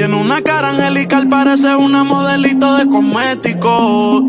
Tiene una cara angelical, parece una modelito de cosmético.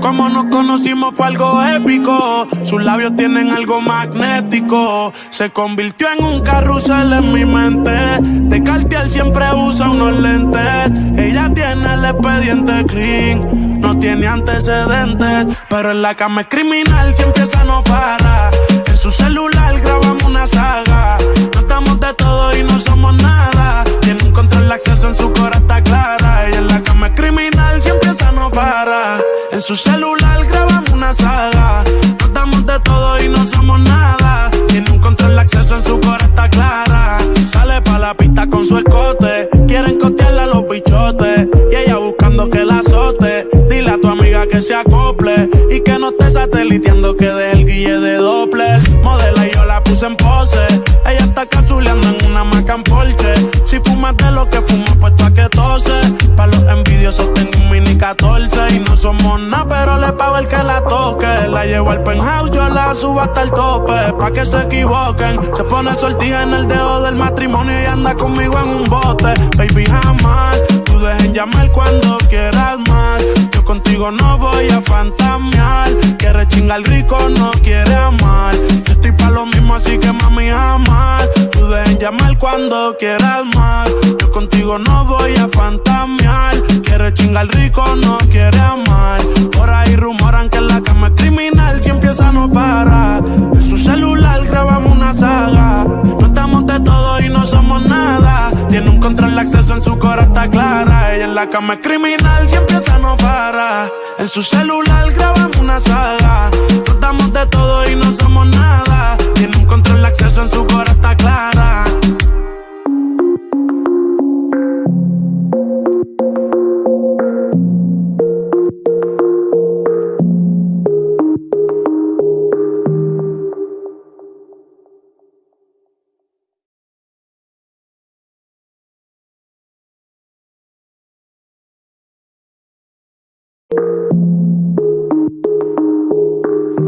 Como nos conocimos fue algo épico. Sus labios tienen algo magnético. Se convirtió en un carrusel en mi mente. De Cartier siempre usa unos lentes. Ella tiene el expediente clean, no tiene antecedentes, pero en la cama es criminal, si empieza no para. En su celular grabamos una saga. No estamos de todo y no somos nada. Tiene un control de acceso, en su cora está clara. Ella en la cama es criminal, si empieza no para. En su celular grabamos una saga. No estamos de todo y no somos nada. Tiene un control de acceso, en su cora está clara. Sale pa' la pista con su escote. Quieren costearle a los bichotes y ella buscando que la azote. Dile a tu amiga que se acople y que no esté sateliteando, que deje el guille de Doppler. Modela y yo la puse en pose. Ella está capsuleando en una Mac en Porsche. Si fumas de lo que fumo, puesto a que tose. Pa' los envidiosos tengo un mini 14 y no somos nada, pero le pago el que la toque. La llevo al penthouse, yo la subo hasta el tope, pa' que se equivoquen. Se pone sortija en el dedo del matrimonio y anda conmigo en un bote. Baby, jamás tú dejes llamar cuando quieras más. Yo contigo no voy a fantamear. Quiere chingar rico, no quiere amar. Yo estoy pa' lo mismo, así que mami, jamás tú dejes llamar cuando quieras más. Yo contigo no voy a fantamear. Quiere chingar rico, no quiere amar. Por ahí rumoran que en la cama es criminal, si empieza no para. En su celular grabamos una saga. No estamos de todo y no somos nada. Tiene un control de acceso, en su cora está clara. Ella en la cama es criminal, si empieza no para. En su celular grabamos una saga. No estamos de todo y no somos nada. Tiene un control de acceso, en su cora está clara.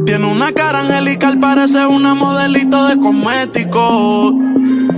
Tiene una cara angelical, parece una modelito de cosmético.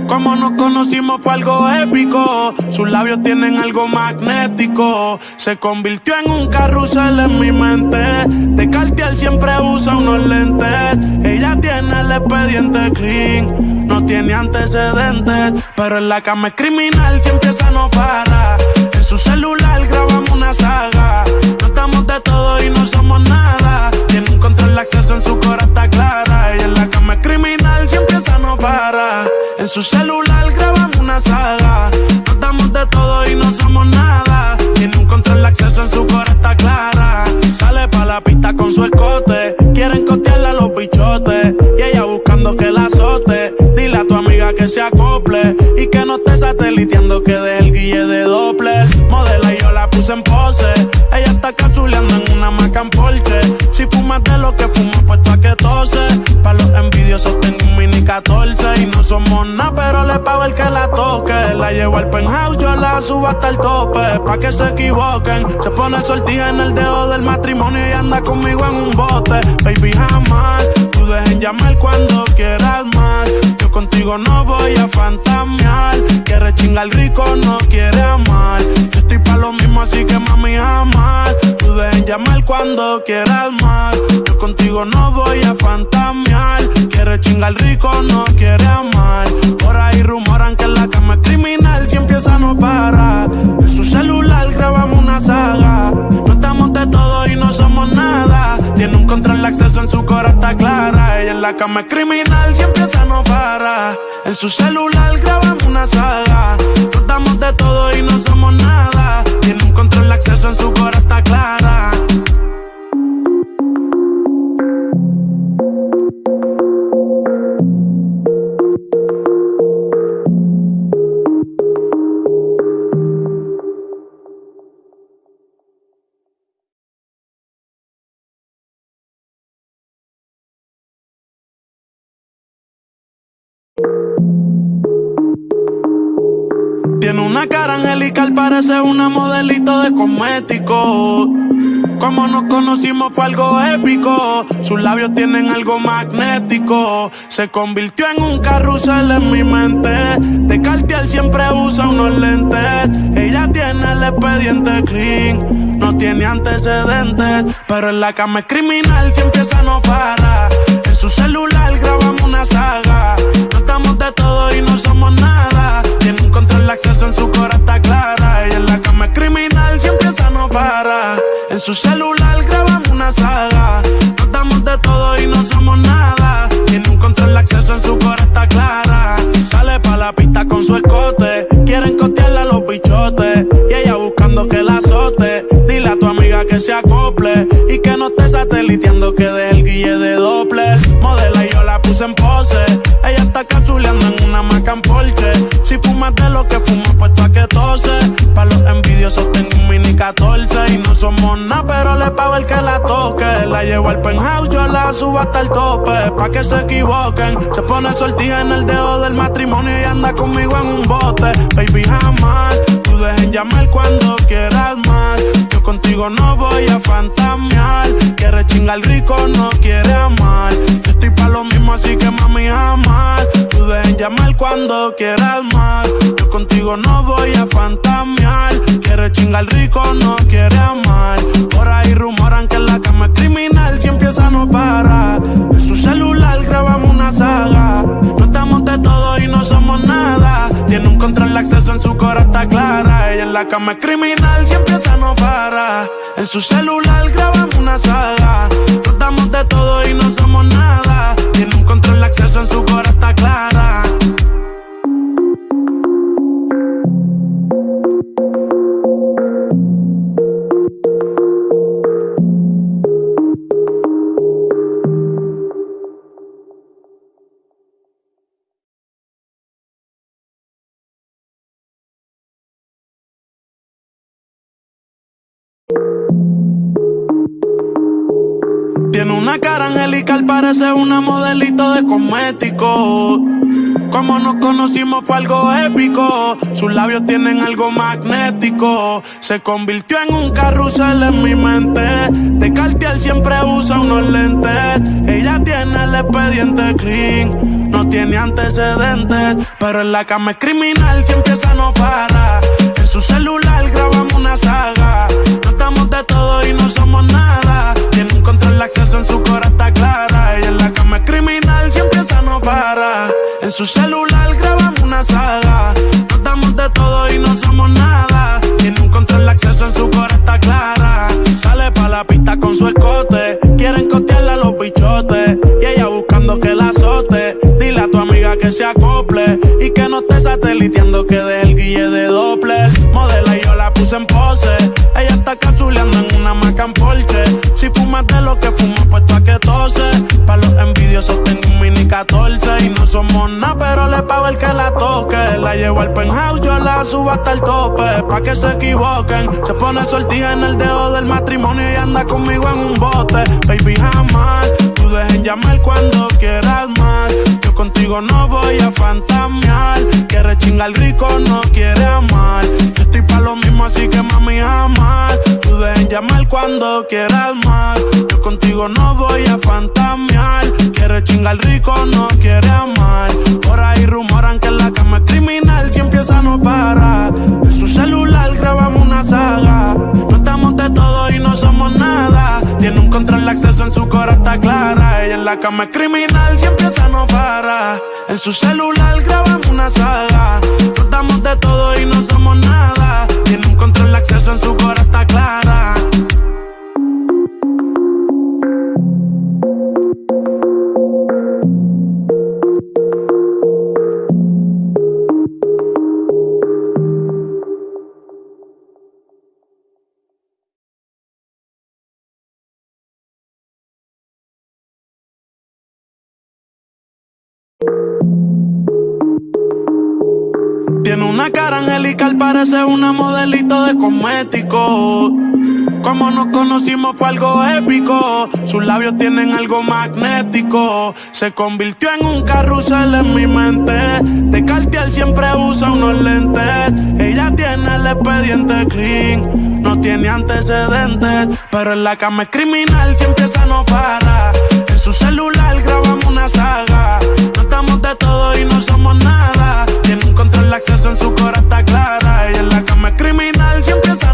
Como nos conocimos fue algo épico. Sus labios tienen algo magnético. Se convirtió en un carrusel en mi mente. De Cartier siempre usa unos lentes. Ella tiene el expediente clean, no tiene antecedentes, pero en la cama es criminal, si empieza no para. En su celular grabamos una saga. No estamos de todo y no somos nada. Tiene un control de acceso, en su cora está clara. Ella en la cama es criminal, si empieza no para. En su celular grabamos una saga. No estamos de todo y no somos nada. Tiene un control de acceso, en su cora está clara. Sale pa' la pista con su escote. Quieren costearle a los bichotes y ella buscando que la azote. Dile a tu amiga que se acople y que no esté sateliteando, que deje el guille de Doppler. Modela y yo la puse en pose. Ella está capsuleando en una Mac en Porsche. Si fumas de lo que fumo, puesto a que tose. Pa' los envidiosos tengo un mini 14 y no somos nada, pero le pago el que la toque. La llevo al penthouse, yo la subo hasta el tope, pa' que se equivoquen. Se pone sortija en el dedo del matrimonio y anda conmigo en un bote. Baby, jamás tú dejes llamar cuando quieras más. Yo contigo no voy a fantamear. Quiere chingar rico, no quiere amar. Yo estoy pa' lo mismo, así que mami, jamás tú dejes llamar cuando quieras más. Yo contigo no voy a fantamear. Quiere chingar rico, no quiere amar. Por ahí rumoran que en la cama es criminal, si empieza no para. En su celular grabamos una saga. No estamos de todo y no somos nada. Tiene un control de acceso, en su cora está clara. Ella en la cama es criminal, si empieza no para. En su celular grabamos una saga. No estamos de todo y no somos nada. Tiene un control de acceso, en su cora está clara. Tiene una cara angelical, parece una modelito de cosmético. Como nos conocimos fue algo épico. Sus labios tienen algo magnético. Se convirtió en un carrusel en mi mente. De Cartier siempre usa unos lentes. expediente clean. No tiene antecedentes, pero en la cama es criminal, si empieza no para. En su celular grabamos una saga. No damos de todo y no somos nada. Tiene un control de acceso, en su cora está clara. Y en la cama es criminal, si empieza no para. En su celular grabamos una saga. No damos de todo y no somos nada. Tiene un control de acceso, en su cora está clara. Sale pa' la pista con su escote. Quieren costearle a los bichotes. Y ella buscando que la azote. Dile a tu amiga que se acople. Y que no esté sateliteando, que deje el guille de Doppler. Modela y yo la puse en pose. Ella está capsuleando en una Macan Porsche. Si fumas de lo que fumo, puesto a que tose. Pa' los envidiosos tengo un mini 14. Y no somos nada, pero le pago el que la toque. La llevo al penthouse, yo la subo hasta el tope. Pa' que se equivoquen. Se pone sortija en el dedo del matrimonio y anda conmigo en un bote. Baby, jamás tú dejen llamar cuando quieras más. Yo contigo no voy a fantamear. Quiere chingar rico, no quiere amar. Yo estoy pa' lo mismo, así que mami, jamás tú dejen llamar cuando quieras más. Yo contigo no voy a fantamear. Quiere chingar rico, no quiere amar. Por ahí rumoran que en la cama es criminal, si empieza no para. En su celular grabamos una saga. No estamos de todo y no somos nada. Tiene un control de acceso, en su cora está clara. Ella en la cama es criminal, si empieza no para. En su celular grabamos una saga. No estamos de todo y no somos nada. Tiene un control de acceso, en su cora está clara. Tiene una cara angelical, parece una modelito de cosméticos. Como nos conocimos fue algo épico. Sus labios tienen algo magnético. Se convirtió en un carrusel en mi mente. De Cartier siempre usa unos lentes. Ella tiene el expediente clean. No tiene antecedentes, pero en la cama es criminal, si empieza no para. En su celular grabamos una saga. No damos de todo y no somos nada. Tiene un control de acceso, en su cora está clara. Ella en la cama es criminal, si empieza no para. En su celular grabamos una saga. No damos de todo y no somos nada. Tiene un control de acceso, en su cora está clara. Sale pa' la pista con su escote. Quieren costearle a los bichotes. Y ella buscando que la azote. Dile a tu amiga que se acople. Y que no esté sateliteando, que deje el guille de Doppler. Modela y yo la puse en pose. Ella está capsuleando en una Macan Porsche. Si fumas de lo que fumo, puesto a que tose. Pa' los envidiosos tengo un mini 14. Y no somos nada, pero le pago el que la toque. La llevo al penthouse, yo la subo hasta el tope. Pa' que se equivoquen. Se pone sortija en el dedo del matrimonio y anda conmigo en un bote. Baby, jamás tú dejen llamar cuando quieras más. Yo contigo no voy a fantamear. Quiere chingar rico, no quiere amar. Yo estoy pa' lo mismo, así que mami, jamás tú dejen llamar cuando quieras más. Yo contigo no voy a fantamear. Quiere chingar rico, no quiere amar. Por ahí rumoran que en la cama es criminal, si empieza no para. En su celular grabamos una saga. No estamos de todo y no somos nada. Tiene un control de acceso, en su cora está clara. Ella en la cama es criminal, si empieza no para. En su celular grabamos una saga. No estamos de todo y no somos nada. Tiene un control de acceso, en su cora está clara. Tiene una cara angelical, parece una modelito de cosméticos. Como nos conocimos fue algo épico. Sus labios tienen algo magnético. Se convirtió en un carrusel en mi mente. De Cartier siempre usa unos lentes. Ella tiene el expediente clean. No tiene antecedentes, pero en la cama es criminal, si empieza no para. En su celular grabamos una saga. No estamos de todo y no somos nada. Tiene un control de acceso, en su cora está clara. Ella en la cama es criminal, si empieza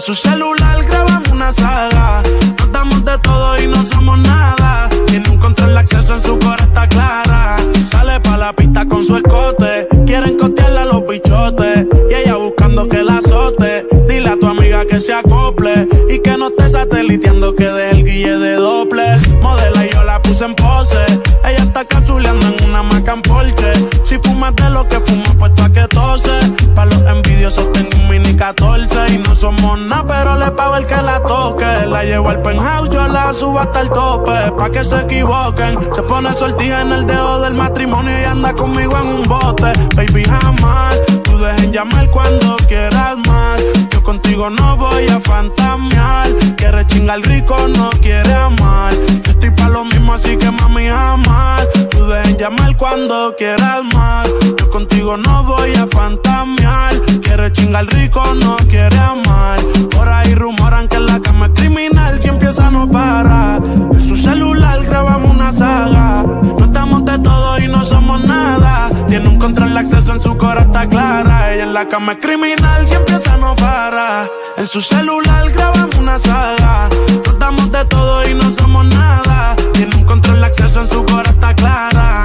su celular grabamos una saga. Nos damos de todo y no somos nada. Tiene un control de acceso en su cora está clara. Sale pa' la pista con su escote. Quieren costearle a los bichotes. Y ella buscando que la azote. Dile a tu amiga que se acople. Y que no esté sateliteando, que deje el guille de doble. Modela y yo la puse en pose. Ella está capsuleando en una Mac en Porsche. Si fumas de lo que fumo, puesto a que tose. Pa' los envidiosos tengo un mini 14. Y no somos nada, pero le pago el que la toque. La llevo al penthouse, yo la subo hasta el tope. Pa' que se equivoquen. Se pone sortija en el dedo del matrimonio y anda conmigo en un bote. Baby, jamás tú dejen llamar cuando quieras más. Yo contigo no voy a fantamear. Quiere chingar rico, no quiere amar. Yo estoy pa' lo mismo, así que mami, jamás tú dejen llamar cuando quieras más. Yo contigo no voy a fantamear. Quiere chingar rico, no quiere amar. Por ahí rumoran que en la cama es criminal. Si empieza no para. En su celular grabamos una saga. No estamos de todo y no somos nada. Tiene un control de acceso en su cora está clara. Ella en la cama es criminal. Si empieza no para. En su celular grabamos una saga. No estamos de todo y no somos nada. Tiene un control de acceso en su cora está clara.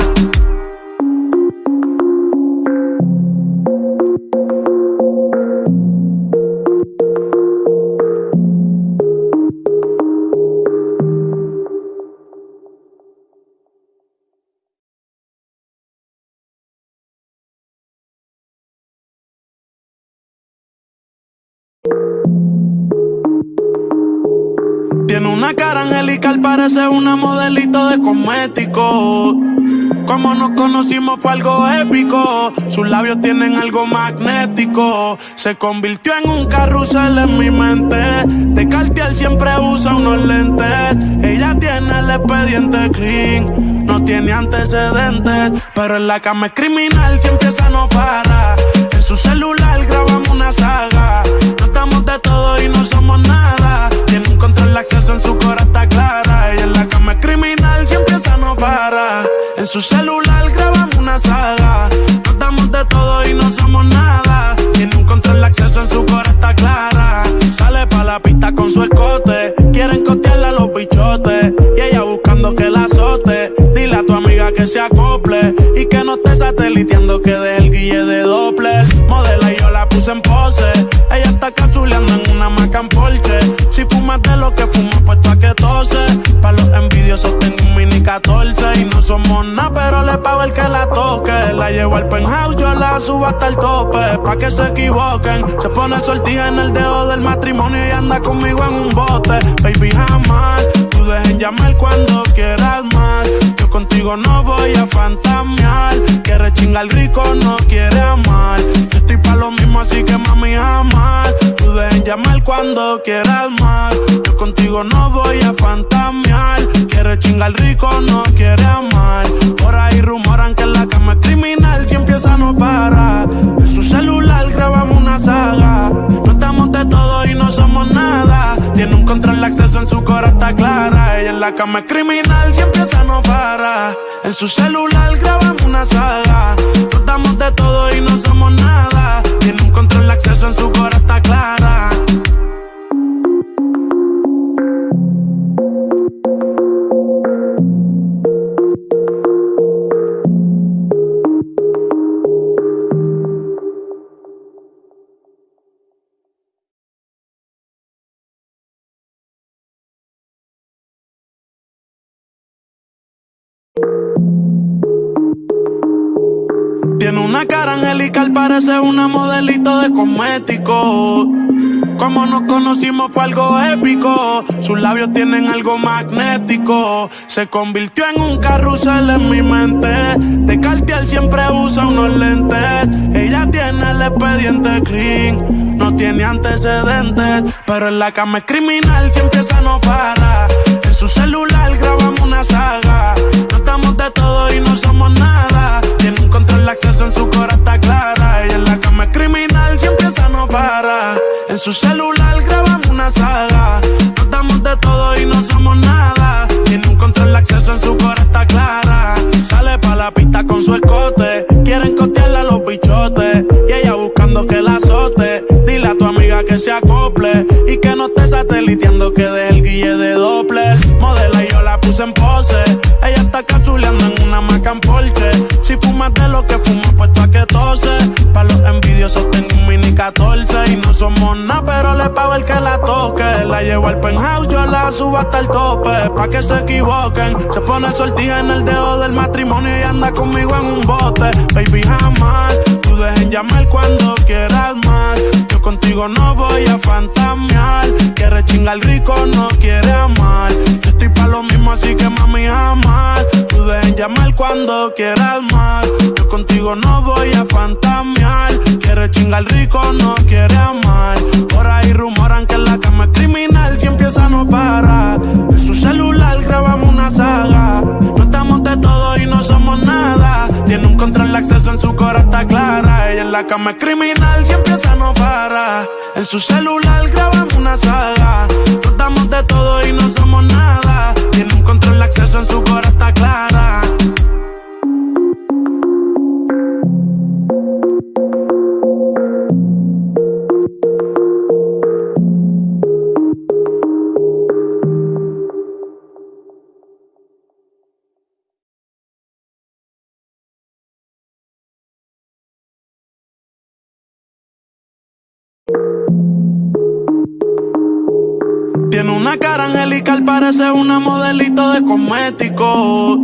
Tiene una cara angelical, parece una modelito de cosmético. Como nos conocimos fue algo épico. Sus labios tienen algo magnético. Se convirtió en un carrusel en mi mente. De Cartier siempre usa unos lentes. Ella tiene el expediente clean. No tiene antecedentes, pero en la cama es criminal. Si empieza no para. En su celular grabamos una saga. No estamos de todo y no somos nada. Tiene un control de acceso en su cora está clara. Ella en la cama es criminal. Si empieza no para. En su celular grabamos una saga. No estamos de todo y no somos nada. Tiene un control de acceso en su cora está clara. Sale pa' la pista con su escote. Quieren costearle a los bichotes. Y ella buscando que la azote. Dile a tu amiga que se acople. Y que no esté sateliteando, que deje el guille de doble. Modela y yo la puse en pose. Ella está capsuleando en una Mac en Porsche. Si fumas de lo que fumo, puesto a que tose. Pa' los envidiosos tengo un mini 14. Y no somos nada, pero le pago el que la toque. La llevo al penthouse, yo la subo hasta el tope. Pa' que se equivoquen. Se pone sortija en el dedo del matrimonio y anda conmigo en un bote. Baby, jamás tú dejen llamar cuando quieras más. Yo contigo no voy a fantamear. Quiere chingar rico, no quiere amar. Yo estoy pa' lo mismo, así que mami, jamás tú dejen llamar cuando quieras más. Yo contigo no voy a fantamear. Quiere chingar rico, no quiere amar. Por ahí rumoran que en la cama es criminal. Si empieza no para. En su celular grabamos una saga. No estamos de todo y no somos nada. Tiene un control de acceso en su cora está clara. Ella en la cama es criminal. Si empieza no para. En su celular grabamos una saga. No estamos de todo y no somos nada. Tiene un control de acceso en su cora está clara. Tiene una cara angelical, parece una modelito de cosmético. Como nos conocimos fue algo épico. Sus labios tienen algo magnético. Se convirtió en un carrusel en mi mente. De Cartier siempre usa unos lentes. Ella tiene el expediente clean. No tiene antecedentes, pero en la cama es criminal. Si empieza no para. En su celular grabamos una saga. No estamos de todo y no somos nada. Tiene un control de acceso en su cora está clara. Ella en la cama es criminal. Si empieza no para. En su celular grabamos una saga. No estamos de todo y no somos nada. Tiene un control de acceso en su cora está clara. Sale pa' la pista con su escote. Quieren costearle a los bichotes. Y ella buscando que la azote. Dile a tu amiga que se acople. acople y que no esté sateliteando, que deje el guille de Doppler. Modela y yo la puse en pose, ella está capsuleando en una Mac en Porsche. Si fumas de lo que fumo, puesto a que tose. Pa' los envidiosos tengo un mini 14 y no somos nada, pero le pago el que la toque. La llevo al penthouse, yo la subo hasta el tope, pa' que se equivoquen. Se pone sortija en el dedo del matrimonio y anda conmigo en un bote. Baby, jamás tú dejen llamar cuando quieras más. Yo contigo no voy a fantamear. Quiere chingar rico, no quiere amar. Yo estoy pa' lo mismo, así que mami, jamás tú dejen llamar cuando quieras más. Yo contigo no voy a fantamear. Quiere chingar rico, no quiere amar. Por ahí rumoran que en la cama es criminal, si empieza no para. En su celular grabamos una saga. No estamos de todo y no somos nada. Tiene un control de acceso, en su cora está clara. Ella en la cama es criminal, si empieza no para. En su celular grabamos una saga. No estamos de todo y no somos nada. Tiene un control de acceso, en su cora está clara. Tiene una cara angelical, parece una modelito de cosmético.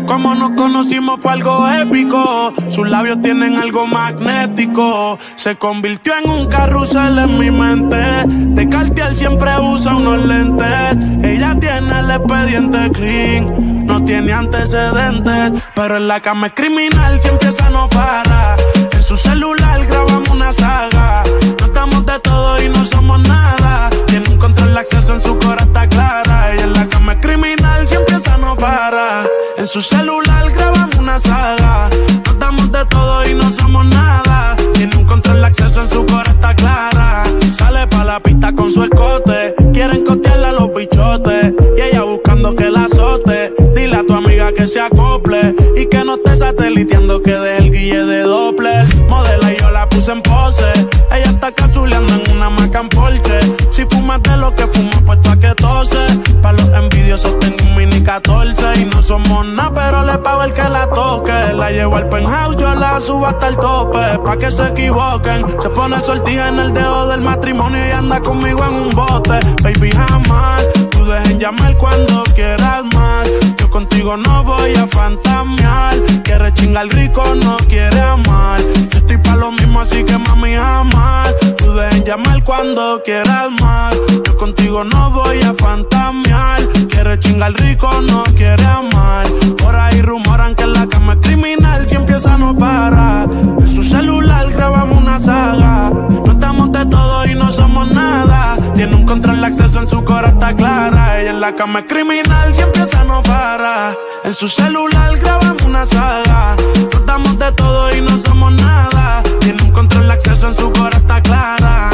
Como nos conocimos fue algo épico. Sus labios tienen algo magnético. Se convirtió en un carrusel en mi mente. De Cartier siempre usa unos lentes. Ella tiene el expediente clean, no tiene antecedentes, pero en la cama es criminal, si empieza no para. En su celular grabamos una saga. No estamos de todo y no somos nada. Tiene un control de acceso, en su cora está clara. Ella en la cama es criminal, si empieza no para. En su celular grabamos una saga. No estamos de todo y no somos nada. Tiene un control de acceso, en su cora está clara. Sale pa' la pista con su escote. Quieren costearle a los bichotes y ella buscando que la azote. Dile a tu amiga que se acople y que no esté sateliteando, que deje el guille de Doppler. Modela y yo la puse en pose, ella está capsuleando en una Mac en Porsche. Si fumas de lo que fumo, puesto a que tose. Pa' los envidiosos tengo un mini 14 y no somos nada, pero le pago el que la toque. La llevo al penthouse, yo la subo hasta el tope, pa' que se equivoquen. Se pone sortija en el dedo del matrimonio y anda conmigo en un bote. Baby, jamás tú dejen llamar cuando quieras más. Yo contigo no voy a fantamear. Quiere chingar rico, no quiere amar. Yo estoy pa' lo mismo, así que mami, jamás tú dejen llamar cuando quieras más. Yo contigo no voy a fantamear. Quiere chingar rico, no quiere amar. Por ahí rumoran que en la cama es criminal, si empieza no para. En su celular grabamos una saga. No estamos de todo y no somos nada. Tiene un control de acceso, en su cora está clara. Ella en la cama es criminal, si empieza no para. En su celular grabamos una saga. No estamos de todo y no somos nada. Tiene un control de acceso, en su cora está clara.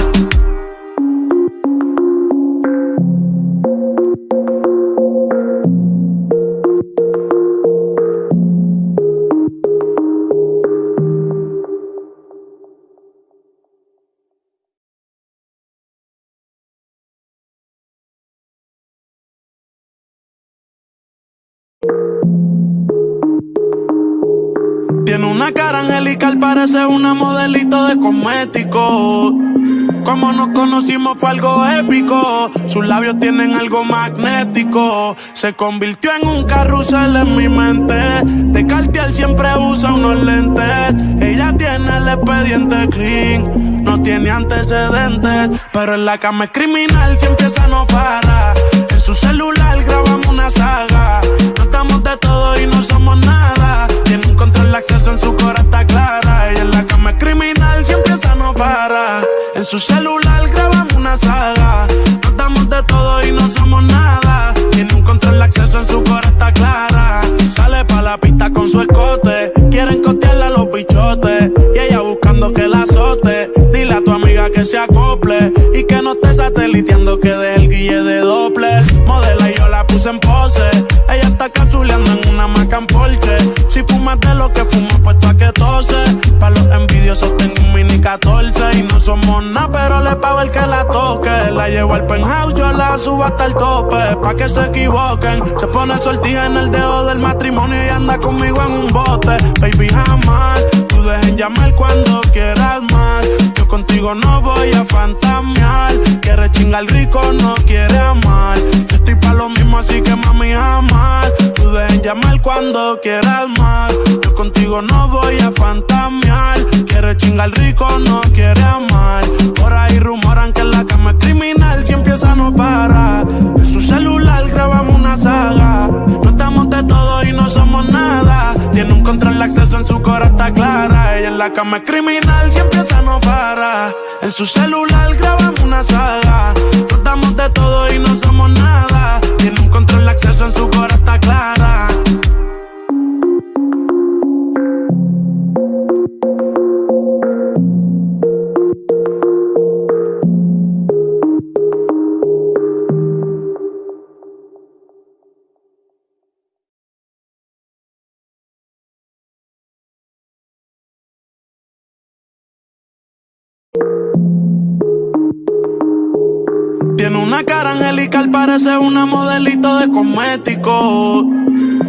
Tiene una cara angelical, parece una modelito de cosmético. Como nos conocimos fue algo épico. Sus labios tienen algo magnético. Se convirtió en un carrusel en mi mente. De Cartier siempre usa unos lentes. Ella tiene el expediente clean, no tiene antecedentes, pero en la cama es criminal, si empieza no para. En su celular grabamos una saga. No estamos de todo y no somos nada. Tiene un control de acceso, en su cora está clara. Ella en la cama es criminal, si empieza no para. En su celular grabamos una saga. No estamos de todo y no somos nada. Tiene un control de acceso, en su cora está clara. Sale pa' la pista con su escote. Quieren costearle a los bichotes y ella buscando que la azote. Dile a tu amiga que se acople y que no esté sateliteando, que deje el guille de Doppler. Modela y yo la puse en pose, ella está capsuleando en una Mac en Porsche. Si fumas de lo que fumo, puesto a que tose. Pa' los envidiosos tengo un mini 14 y no somos nada, pero le pago el que la toque. La llevo al penthouse, yo la subo hasta el tope, pa' que se equivoquen. Se pone sortija en el dedo del matrimonio y anda conmigo en un bote. Baby, jamás, tú dejen llamar cuando quieras más. Yo contigo no voy a fantamear. Quiere chingar rico, no quiere amar. Yo estoy pa' lo mismo, así que mami, jamás. Tú dejen llamar cuando quieras más. Yo contigo no voy a fantamear. Quiere chingar rico, no quiere amar. Por ahí rumoran que en la cama es criminal, si empieza no para. En su celular grabamos una saga. No estamos de todo y no somos nada. Tiene un control de acceso, en su cora está clara. Ella en la cama es criminal, si empieza no para. En su celular grabamos una saga. No estamos de todo y no somos nada. Tiene un control de acceso, en su cora está clara. Tiene una cara angelical, parece una modelito de cosméticos.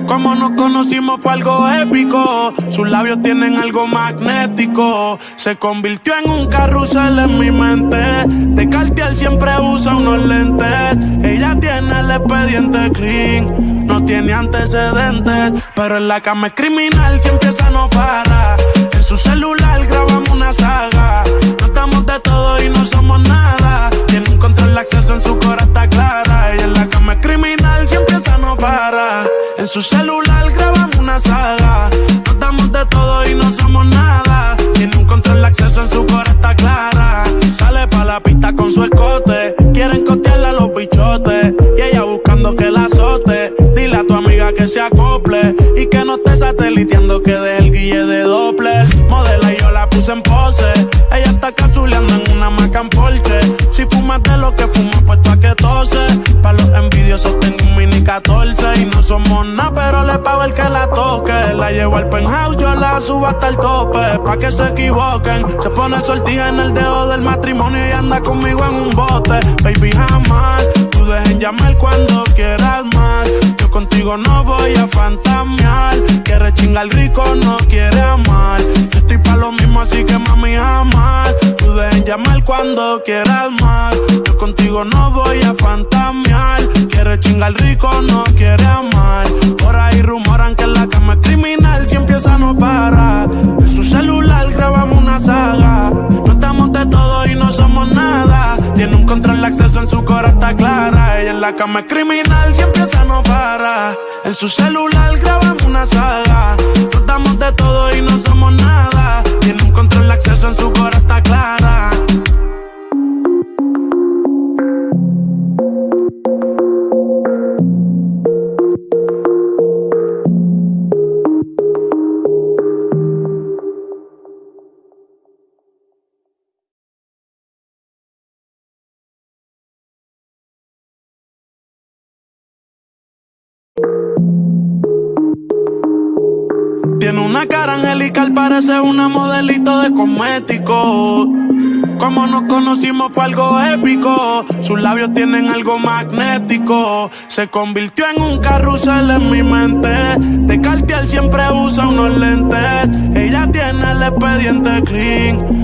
Como nos conocimos fue algo épico. Sus labios tienen algo magnético. Se convirtió en un carrusel en mi mente. De Cartier siempre usa unos lentes. Ella tiene el expediente clean, no tiene antecedentes, pero en la cama es criminal, si empieza no para. En su celular grabamos una saga. No estamos de todo y no somos nada. Tiene un control de acceso, en su cora está clara. Ella en la cama es criminal, si empieza no para. En su celular grabamos una saga. No estamos de todo y no somos nada. Tiene un control de acceso, en su cora está clara. Sale pa' la pista con su escote. Quieren costearle a los bichotes y ella buscando que la azote. Dile a tu amiga que se acople y que no esté sateliteando, que deje el guille de Doppler. Modela y yo la puse en pose. Ella está capsuleando en una Macan Porsche. Si fumas de lo que fumo, puesto a que tose. Pa' los envidiosos tengo un mini 14 y no somos nada, pero le pago el que la toque. La llevo al penthouse, yo la subo hasta el tope, pa' que se equivoquen. Se pone sortija en el dedo del matrimonio y anda conmigo en un bote. Baby, jamás, tú dejen llamar cuando quieras más. Yo contigo no voy a fantamear. Quiere chingar rico, no quiere amar. Yo estoy pa' lo mismo, así que mami, jamás. Tú dejen llamar cuando quieras más. Yo contigo no voy a fantamear. Quiere chingar rico, no quiere amar. Por ahí rumoran que en la cama es criminal, si empieza no para. En su celular grabamos una saga. No estamos de todo y no somos nada. Tiene un control de acceso, en su cora está clara. Ella en la cama es criminal, si empieza no para. En su celular grabamos una saga. No estamos de todo y no somos nada. Tiene un control de acceso, en su cora está clara. Tiene una cara angelical, parece una modelito de cosméticos. Como nos conocimos fue algo épico. Sus labios tienen algo magnético. Se convirtió en un carrusel en mi mente. De Cartier siempre usa unos lentes. Ella tiene el expediente clean.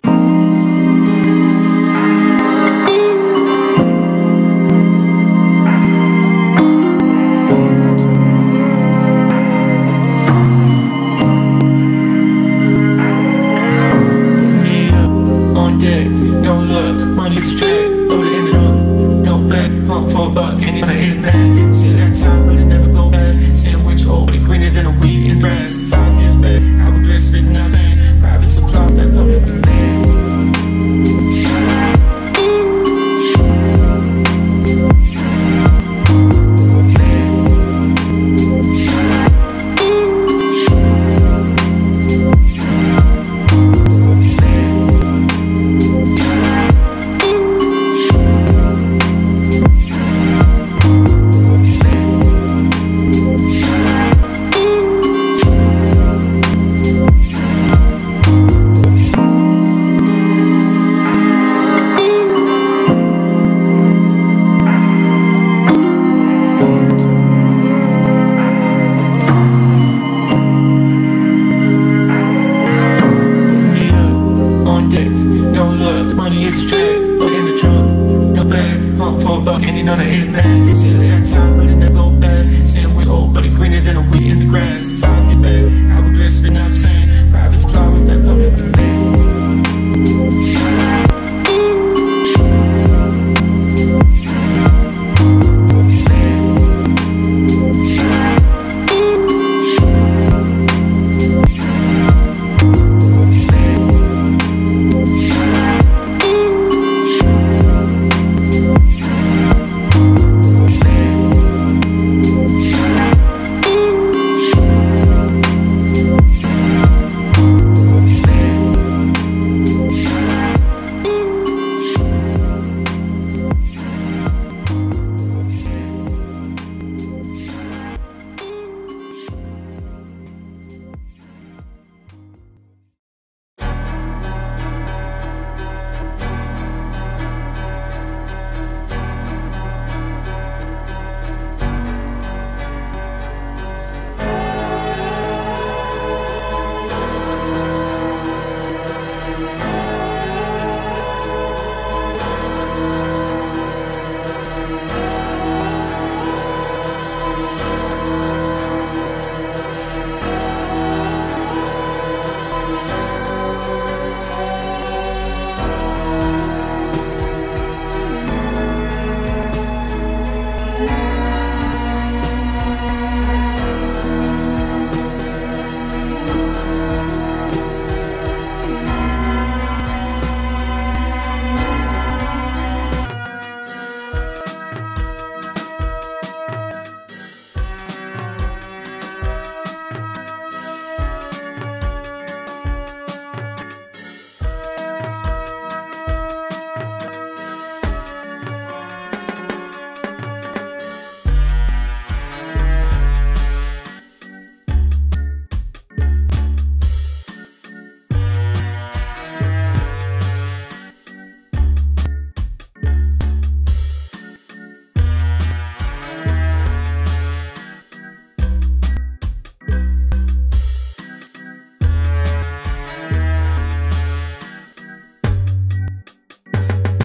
this is track, look in the trunk. No bag, hunt for a buck and you know the hitman. You see